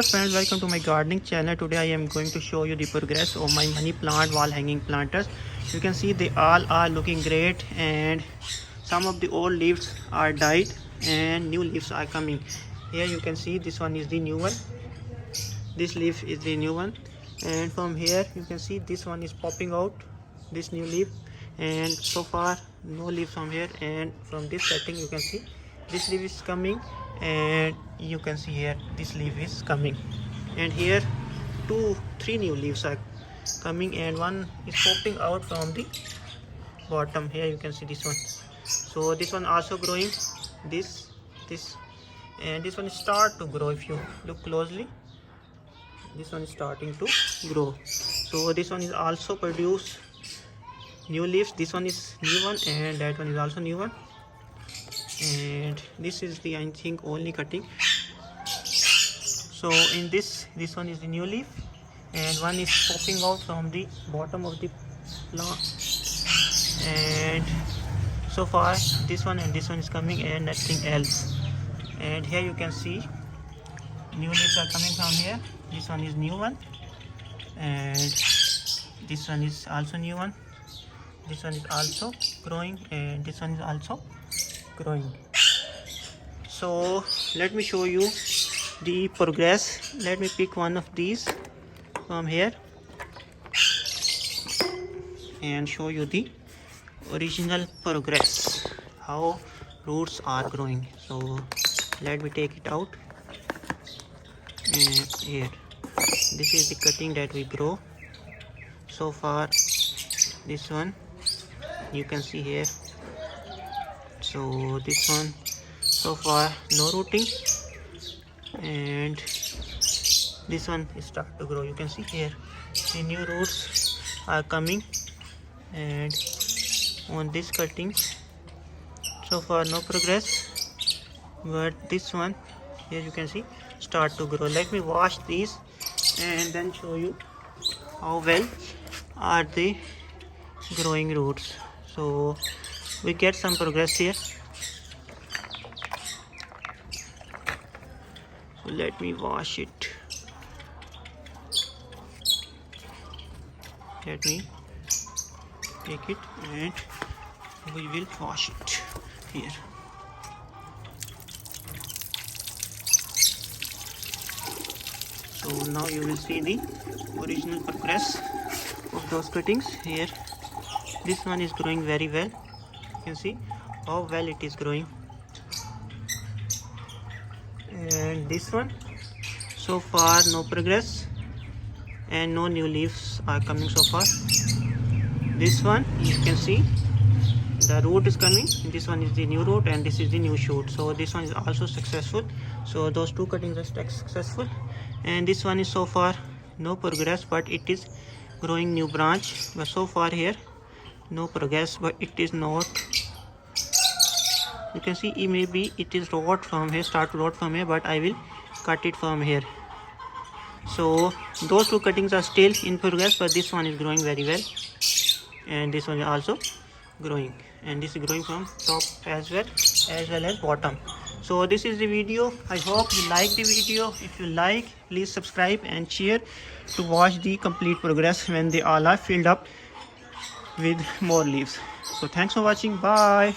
Friends, welcome to my gardening channel. Today I am going to show you the progress of my money plant wall hanging planters. You can see they all are looking great, and some of the old leaves are died and new leaves are coming. Here you can see this one is the new one, this leaf is the new one, and from here you can see this one is popping out, this new leaf, and so far no leaves from here. And from this setting you can see this leaf is coming, and you can see here this leaf is coming, and here 3 new leaves are coming, and one is popping out from the bottom. Here you can see this one, so this one also growing, this and this one start to grow. If you look closely, this one is starting to grow. So this one is also produce new leaves. This one is new one, and that one is also new one, and this is the, I think, only cutting. So in this one is the new leaf, and one is popping out from the bottom of the plant, and so far this one and this one is coming and nothing else. And here you can see new leaves are coming from here. This one is new one, and this one is also new one. This one is also growing, and this one is also growing. So let me show you the progress. Let me pick one of these from here and show you the original progress, how roots are growing. So let me take it out, and here this is the cutting that we grow. So far this one you can see here. So this one so far no rooting, and this one is start to grow. You can see here the new roots are coming, and on this cutting so far no progress, but this one here you can see start to grow. Let me wash these and then show you how well are they growing roots. So we get some progress here. So let me wash it. Let me take it and we will wash it here. So now you will see the original progress of those cuttings. Here this one is growing very well. You can see how well it is growing, and this one so far no progress and no new leaves are coming so far. This one you can see the root is coming. This one is the new root, and this is the new shoot. So this one is also successful. So those two cuttings are successful, and this one is so far no progress, but it is growing new branch. But so far here no progress, but it is not, you can see maybe it is rot from here, start to rot from here, but I will cut it from here. So those two cuttings are still in progress, but this one is growing very well, and this one is also growing, and this is growing from top as well as bottom. So this is the video. I hope you like the video. If you like, please subscribe and share to watch the complete progress when they all are filled up with more leaves. So thanks for watching. Bye.